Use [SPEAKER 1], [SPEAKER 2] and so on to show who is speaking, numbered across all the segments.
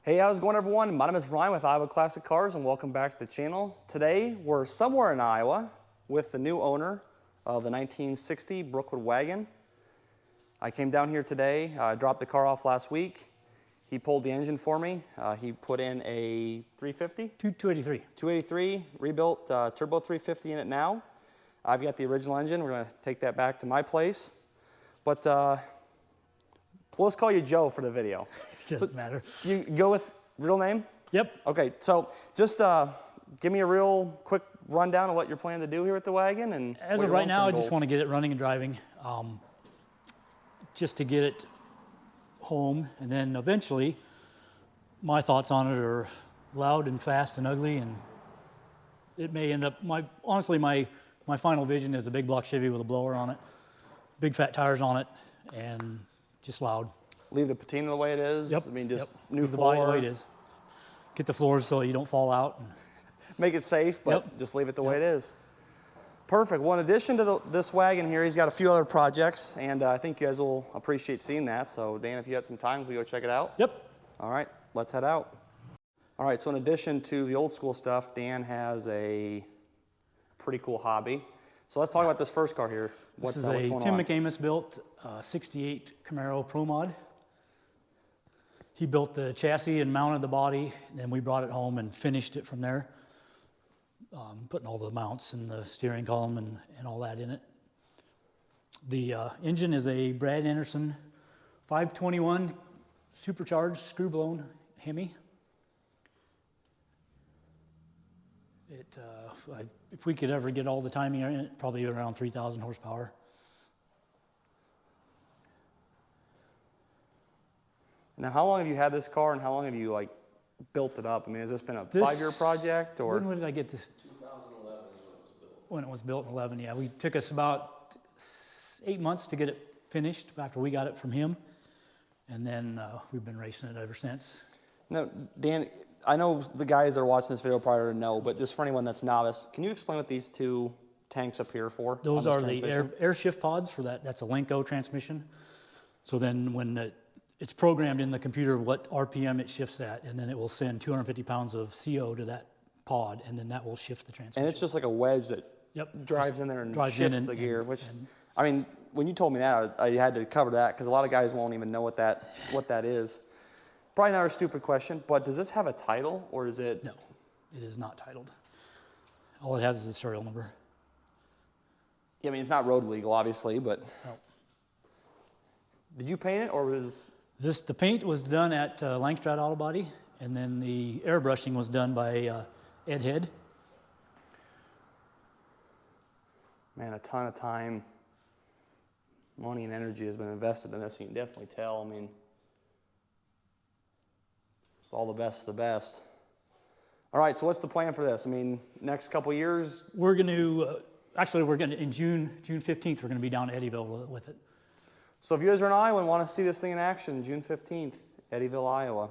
[SPEAKER 1] Hey, how's it going, everyone? My name is Ryan with Iowa Classic Cars, and welcome back to the channel. Today, we're somewhere in Iowa with the new owner of the 1960 Brookwood wagon. I came down here today, dropped the car off last week. He pulled the engine for me. He put in a 350?
[SPEAKER 2] 283.
[SPEAKER 1] 283, rebuilt turbo 350 in it now. I've got the original engine. We're gonna take that back to my place. But well, let's call you Joe for the video.
[SPEAKER 2] It doesn't matter.
[SPEAKER 1] You go with real name?
[SPEAKER 2] Yep.
[SPEAKER 1] Okay, so just give me a real quick rundown of what you're planning to do here with the wagon. And
[SPEAKER 2] as of right now, I just want to get it running and driving, just to get it home, and then eventually, my thoughts on it are loud and fast and ugly, and it may end up. Honestly, my final vision is a big block Chevy with a blower on it, big fat tires on it, and just loud.
[SPEAKER 1] Leave the patina the way it is.
[SPEAKER 2] Yep.
[SPEAKER 1] I mean, just new
[SPEAKER 2] Leave
[SPEAKER 1] floor.
[SPEAKER 2] the body the way it is. Get the floors so you don't fall out.
[SPEAKER 1] Make it safe, but just leave it the way it is. Perfect. Well, in addition to this wagon here, he's got a few other projects, and I think you guys will appreciate seeing that. So, Dan, if you had some time, can we go check it out?
[SPEAKER 2] Yep.
[SPEAKER 1] All right, let's head out. All right, so in addition to the old school stuff, Dan has a pretty cool hobby. So let's talk about this first car here.
[SPEAKER 2] This is a Tim McAmis built 68 Camaro Pro Mod. He built the chassis and mounted the body, and then we brought it home and finished it from there, putting all the mounts and the steering column and all that in it. The engine is a Brad Anderson 521 supercharged screw-blown Hemi. If we could ever get all the timing in it, probably around 3,000 horsepower.
[SPEAKER 1] Now, how long have you had this car, and how long have you built it up? I mean, has this been a 5-year project, or?
[SPEAKER 2] When did I get this?
[SPEAKER 3] 2011 is when it was built.
[SPEAKER 2] When it was built in 11, yeah. We took us about 8 months to get it finished after we got it from him, and then we've been racing it ever since.
[SPEAKER 1] Now, Dan, I know the guys that are watching this video probably already know, but just for anyone that's novice, can you explain what these two tanks up here are for?
[SPEAKER 2] Those are the air shift pods for that. That's a Lenco transmission. So then when it's programmed in the computer what RPM it shifts at, and then it will send 250 pounds of CO to that pod, and then that will shift the transmission.
[SPEAKER 1] And it's just like a wedge that drives in there and shifts the gear, which, I mean, when you told me that, I had to cover that, because a lot of guys won't even know what that is. Probably not a stupid question, but does this have a title, or is it?
[SPEAKER 2] No, it is not titled. All it has is a serial number.
[SPEAKER 1] Yeah, I mean, it's not road legal, obviously, but.
[SPEAKER 2] No.
[SPEAKER 1] Did you paint it, or was?
[SPEAKER 2] The paint was done at Langstrad Auto Body, and then the airbrushing was done by Ed Head.
[SPEAKER 1] Man, a ton of time, money, and energy has been invested in this. You can definitely tell. I mean, it's all the best of the best. All right, so what's the plan for this? I mean, next couple years?
[SPEAKER 2] We're going to, in June 15th, we're going to be down to Eddyville with it.
[SPEAKER 1] So if you guys are in Iowa and want to see this thing in action, June 15th, Eddyville, Iowa.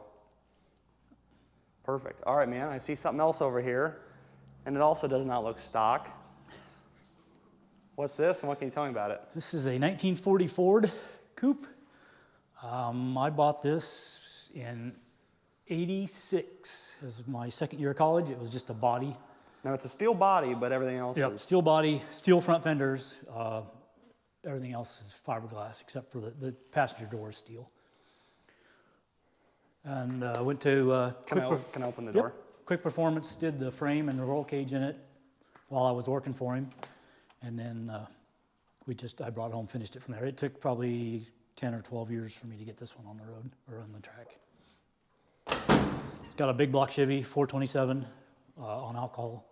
[SPEAKER 1] Perfect. All right, man, I see something else over here, and it also does not look stock. What's this, and what can you tell me about it?
[SPEAKER 2] This is a 1940 Ford Coupe. I bought this in '86. It was my second year of college. It was just a body.
[SPEAKER 1] Now, it's a steel body, but everything else is?
[SPEAKER 2] Steel body, steel front fenders. Everything else is fiberglass, except for the passenger door is steel. And went to
[SPEAKER 1] Can I open the door?
[SPEAKER 2] Quick Performance did the frame and the roll cage in it while I was working for him, and then I brought it home, finished it from there. It took probably 10 or 12 years for me to get this one on the road or on the track. It's got a big block Chevy 427 on alcohol.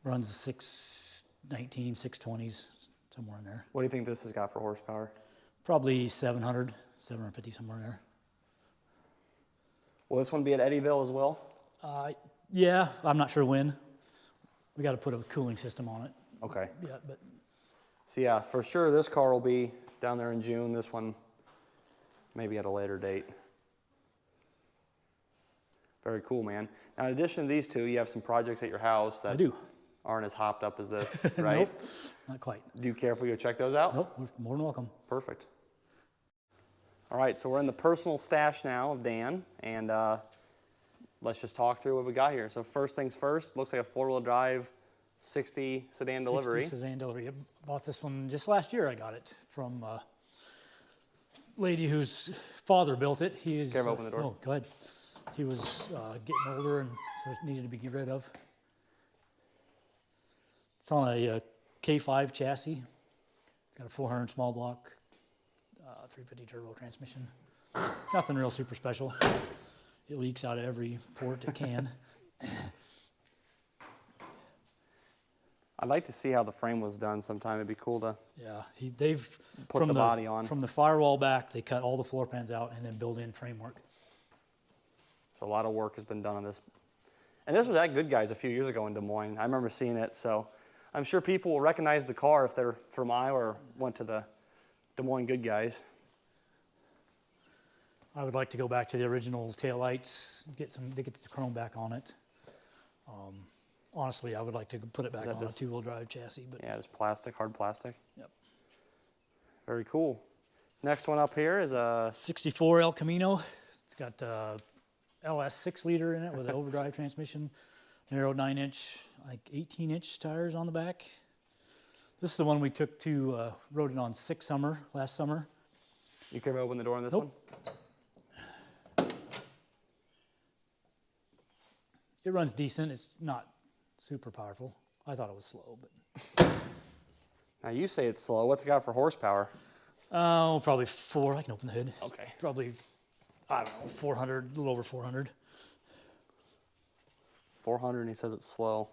[SPEAKER 2] Runs 619, 620s, somewhere in there.
[SPEAKER 1] What do you think this has got for horsepower?
[SPEAKER 2] Probably 700, 750, somewhere in there.
[SPEAKER 1] Will this one be at Eddyville as well?
[SPEAKER 2] Yeah, I'm not sure when. We got to put a cooling system on it.
[SPEAKER 1] Okay.
[SPEAKER 2] Yeah, but.
[SPEAKER 1] So yeah, for sure this car will be down there in June. This one maybe at a later date. Very cool, man. Now, in addition to these two, you have some projects at your house that aren't as hopped up as this, right?
[SPEAKER 2] Nope, not quite.
[SPEAKER 1] Do you care if we go check those out?
[SPEAKER 2] Nope, we're more than welcome.
[SPEAKER 1] Perfect. All right, so we're in the personal stash now of Dan, and let's just talk through what we got here. So first things first, looks like a four-wheel drive 60 sedan delivery.
[SPEAKER 2] 60 sedan delivery. I bought this one just last year. I got it from a lady whose father built it. He is.
[SPEAKER 1] Can I open the door?
[SPEAKER 2] Oh, go ahead. He was getting older, and so it needed to be get rid of. It's on a K5 chassis. It's got a 400 small block, 350 turbo transmission. Nothing real super special. It leaks out of every port it can.
[SPEAKER 1] I'd like to see how the frame was done sometime. It'd be cool to
[SPEAKER 2] Yeah, they've
[SPEAKER 1] put the body on.
[SPEAKER 2] From the firewall back, they cut all the floor pans out and then build in framework.
[SPEAKER 1] So a lot of work has been done on this. And this was at Good Guys a few years ago in Des Moines. I remember seeing it, so I'm sure people will recognize the car if they're from Iowa or went to the Des Moines Good Guys.
[SPEAKER 2] I would like to go back to the original taillights, get the chrome back on it. Honestly, I would like to put it back on a two-wheel drive chassis. But
[SPEAKER 1] yeah, just plastic, hard plastic.
[SPEAKER 2] Yep.
[SPEAKER 1] Very cool. Next one up here is a
[SPEAKER 2] 64 Elcamino. It's got LS 6-liter in it with an overdrive transmission, narrow 9-inch, like 18-inch tires on the back. This is the one we took to, rode it on last summer.
[SPEAKER 1] You can open the door on this
[SPEAKER 2] Nope.
[SPEAKER 1] one?
[SPEAKER 2] It runs decent. It's not super powerful. I thought it was slow, but.
[SPEAKER 1] Now you say it's slow. What's it got for horsepower?
[SPEAKER 2] Oh, probably 4. I can open the hood.
[SPEAKER 1] Okay.
[SPEAKER 2] Probably, I don't know, 400, a little over 400.
[SPEAKER 1] 400, and he says it's slow.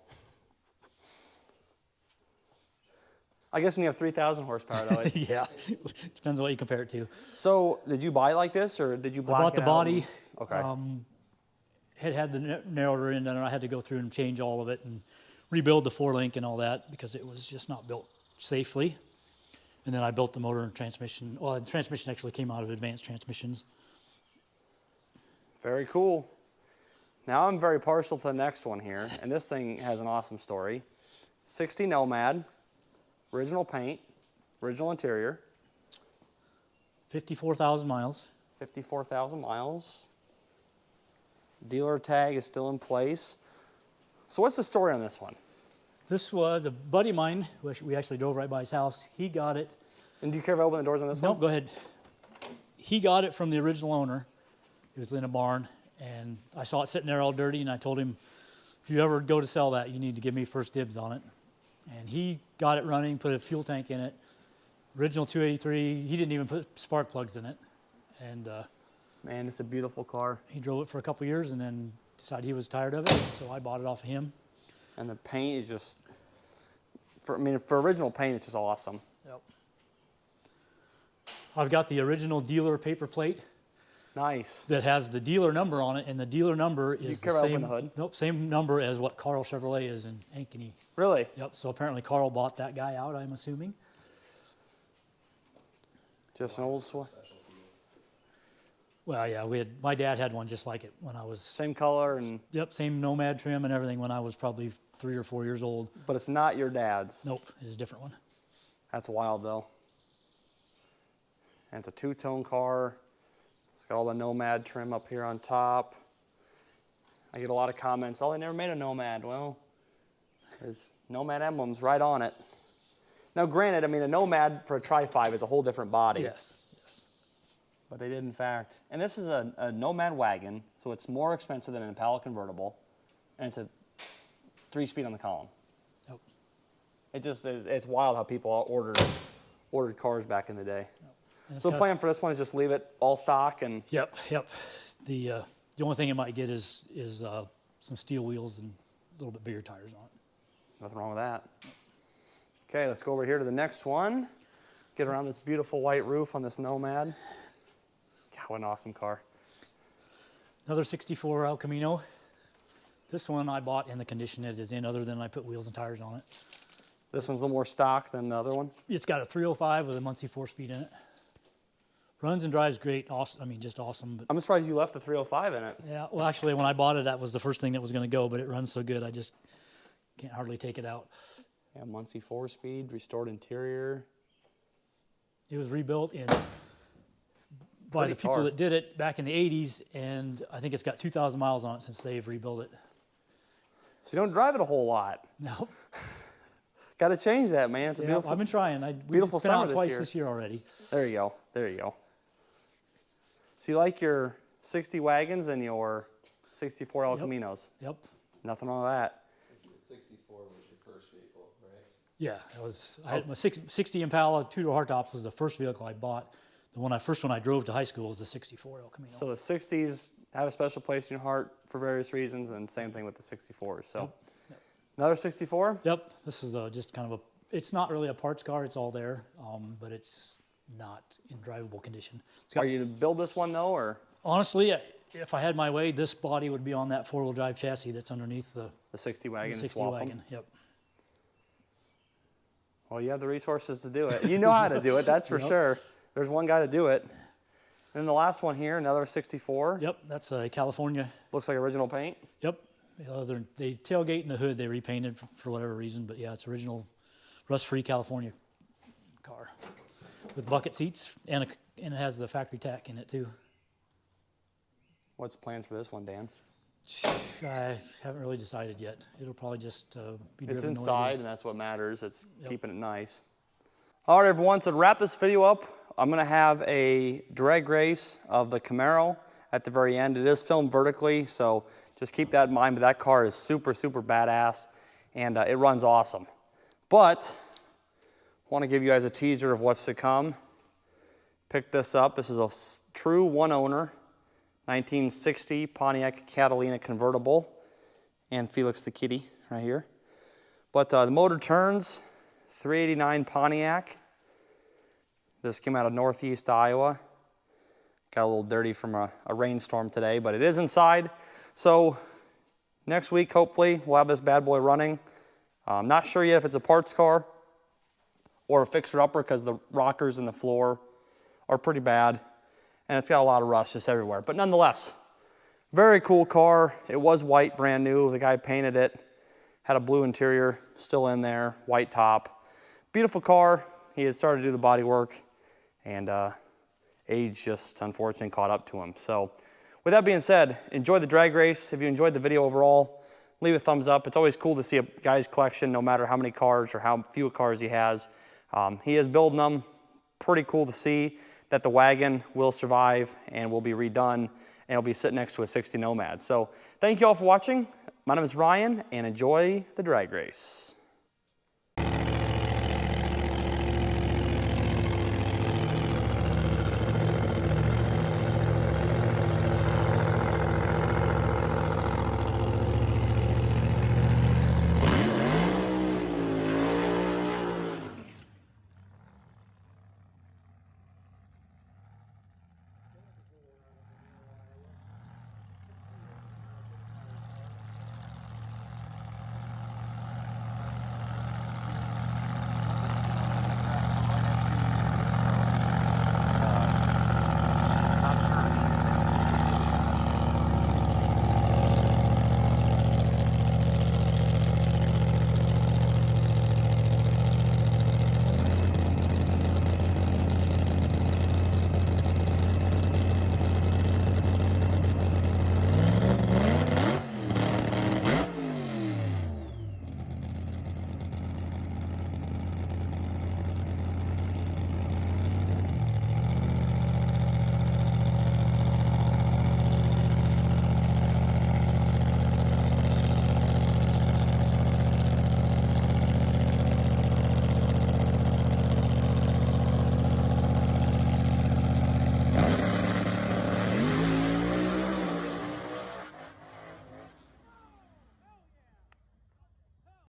[SPEAKER 1] I guess when you have 3,000 horsepower, though.
[SPEAKER 2] Yeah, depends on what you compare it to.
[SPEAKER 1] So, did you buy it like this, or did you black
[SPEAKER 2] I bought the
[SPEAKER 1] it out
[SPEAKER 2] body.
[SPEAKER 1] Okay.
[SPEAKER 2] Had the narrow rear end, and I had to go through and change all of it and rebuild the 4-link and all that because it was just not built safely. And then I built the motor and transmission. Well, the transmission actually came out of Advanced Transmissions.
[SPEAKER 1] Very cool. Now I'm very partial to the next one here, and this thing has an awesome story. 60 Nomad, original paint, original interior.
[SPEAKER 2] 54,000 miles.
[SPEAKER 1] 54,000 miles. Dealer tag is still in place. So what's the story on this one?
[SPEAKER 2] This was a buddy of mine, which we actually drove right by his house. He got it.
[SPEAKER 1] And do you care if I open the doors on this
[SPEAKER 2] Nope,
[SPEAKER 1] one?
[SPEAKER 2] go ahead. He got it from the original owner. It was in a barn, and I saw it sitting there all dirty, and I told him, if you ever go to sell that, you need to give me first dibs on it. And he got it running, put a fuel tank in it. Original 283. He didn't even put spark plugs in it. And
[SPEAKER 1] Man, it's a beautiful car.
[SPEAKER 2] he drove it for a couple of years and then decided he was tired of it, so I bought it off of him.
[SPEAKER 1] And the paint is just, for original paint, it's just awesome.
[SPEAKER 2] Yep. I've got the original dealer paper plate
[SPEAKER 1] Nice.
[SPEAKER 2] that has the dealer number on it, and the dealer number is
[SPEAKER 1] care
[SPEAKER 2] the
[SPEAKER 1] to open
[SPEAKER 2] same.
[SPEAKER 1] the hood?
[SPEAKER 2] Nope, same number as what Carl Chevrolet is in Ankeny.
[SPEAKER 1] Really?
[SPEAKER 2] Yep. So apparently Carl bought that guy out, I'm assuming.
[SPEAKER 1] Just an old swap.
[SPEAKER 2] Well, yeah, my dad had one just like it when I was.
[SPEAKER 1] Same color, and
[SPEAKER 2] Yep, same Nomad trim and everything when I was probably 3 or 4 years old.
[SPEAKER 1] but it's not your dad's.
[SPEAKER 2] Nope, it's a different one.
[SPEAKER 1] That's wild, though. And it's a two-tone car. It's got all the Nomad trim up here on top. I get a lot of comments, oh, they never made a Nomad. Well, there's Nomad emblems right on it. Now, granted, a Nomad for a Tri-5 is a whole different body.
[SPEAKER 2] Yes, yes.
[SPEAKER 1] But they did, in fact. And this is a Nomad wagon, so it's more expensive than an Impala convertible. And it's a 3-speed on the column.
[SPEAKER 2] Yep.
[SPEAKER 1] It's wild how people ordered cars back in the day.
[SPEAKER 2] And
[SPEAKER 1] So the plan for this one is just leave it all stock and
[SPEAKER 2] Yep, yep. The only thing it might get is some steel wheels and a little bit bigger tires on it.
[SPEAKER 1] nothing wrong with that. Okay, let's go over here to the next one. Get around this beautiful white roof on this Nomad. God, what an awesome car.
[SPEAKER 2] Another 64 Elcamino. This one I bought in the condition it is in, other than I put wheels and tires on it.
[SPEAKER 1] This one's a little more stock than the other one.
[SPEAKER 2] It's got a 305 with a Muncie 4-speed in it. Runs and drives great. Awesome. Just awesome. But
[SPEAKER 1] I'm surprised you left the 305 in it.
[SPEAKER 2] yeah, well, actually, when I bought it, that was the first thing that was going to go. But it runs so good, I just can't hardly take it out.
[SPEAKER 1] Yeah, Muncie 4-speed, restored interior.
[SPEAKER 2] It was rebuilt in by
[SPEAKER 1] Pretty
[SPEAKER 2] the people
[SPEAKER 1] car.
[SPEAKER 2] that did it back in the 80s, and I think it's got 2,000 miles on it since they've rebuilt it.
[SPEAKER 1] So you don't drive it a whole lot.
[SPEAKER 2] No.
[SPEAKER 1] Got to change that, man. It's a
[SPEAKER 2] Yeah,
[SPEAKER 1] beautiful.
[SPEAKER 2] I've been trying.
[SPEAKER 1] beautiful
[SPEAKER 2] It's been
[SPEAKER 1] summer
[SPEAKER 2] out
[SPEAKER 1] this
[SPEAKER 2] twice
[SPEAKER 1] year.
[SPEAKER 2] this year already.
[SPEAKER 1] There you go. There you go. So you like your 60 wagons and your 64 Elcaminos.
[SPEAKER 2] Yep.
[SPEAKER 1] Nothing wrong with that.
[SPEAKER 3] The 64 was your first vehicle, right?
[SPEAKER 2] Yeah, I had my 60 Impala two-door hardtop was the first vehicle I bought. The first one I drove to high school was the 64 El Camino.
[SPEAKER 1] So the 60s have a special place in your heart for various reasons, and same thing with the 64s. So another 64?
[SPEAKER 2] Yep, this is just kind of it's not really a parts car, it's all there, but it's not in drivable condition. It's got,
[SPEAKER 1] Are you to build this one though, or
[SPEAKER 2] honestly, if I had my way, this body would be on that four-wheel drive chassis that's underneath the
[SPEAKER 1] the 60 wagon?
[SPEAKER 2] 60
[SPEAKER 1] swap 'em?
[SPEAKER 2] wagon. Yep.
[SPEAKER 1] Well, you have the resources to do it. You know how to do it, that's for
[SPEAKER 2] Yep.
[SPEAKER 1] sure. There's one guy to do it. And then the last one here, another 64.
[SPEAKER 2] Yep, that's a California.
[SPEAKER 1] Looks like original paint.
[SPEAKER 2] Yep. They tailgate and the hood they repainted for whatever reason, but yeah, it's original rust-free California car with bucket seats, and it has the factory tack in it too.
[SPEAKER 1] What's plans for this one, Dan?
[SPEAKER 2] I haven't really decided yet. It'll probably just be driven
[SPEAKER 1] It's
[SPEAKER 2] the way it
[SPEAKER 1] inside,
[SPEAKER 2] is.
[SPEAKER 1] and that's what matters. It's
[SPEAKER 2] Yep.
[SPEAKER 1] keeping it nice. All right, everyone, so to wrap this video up, I'm gonna have a drag race of the Camaro at the very end. It is filmed vertically, so just keep that in mind, but that car is super, super badass, and it runs awesome. But I wanna give you guys a teaser of what's to come. Pick this up. This is a true one owner, 1960 Pontiac Catalina convertible, and Felix the kitty right here. But the motor turns, 389 Pontiac. This came out of Northeast Iowa. Got a little dirty from a rainstorm today, but it is inside. So next week, hopefully, we'll have this bad boy running. I'm not sure yet if it's a parts car or a fixer-upper because the rockers and the floor are pretty bad, and it's got a lot of rust just everywhere. But nonetheless, very cool car. It was white, brand new. The guy painted it. Had a blue interior still in there, white top. Beautiful car. He had started to do the body work, and age just unfortunately caught up to him. So with that being said, enjoy the drag race. If you enjoyed the video overall, leave a thumbs up. It's always cool to see a guy's collection, no matter how many cars or how few cars he has. He is building them. Pretty cool to see that the wagon will survive and will be redone, and it'll be sitting next to a 60 Nomad. So thank you all for watching. My name is Ryan, and enjoy the drag race.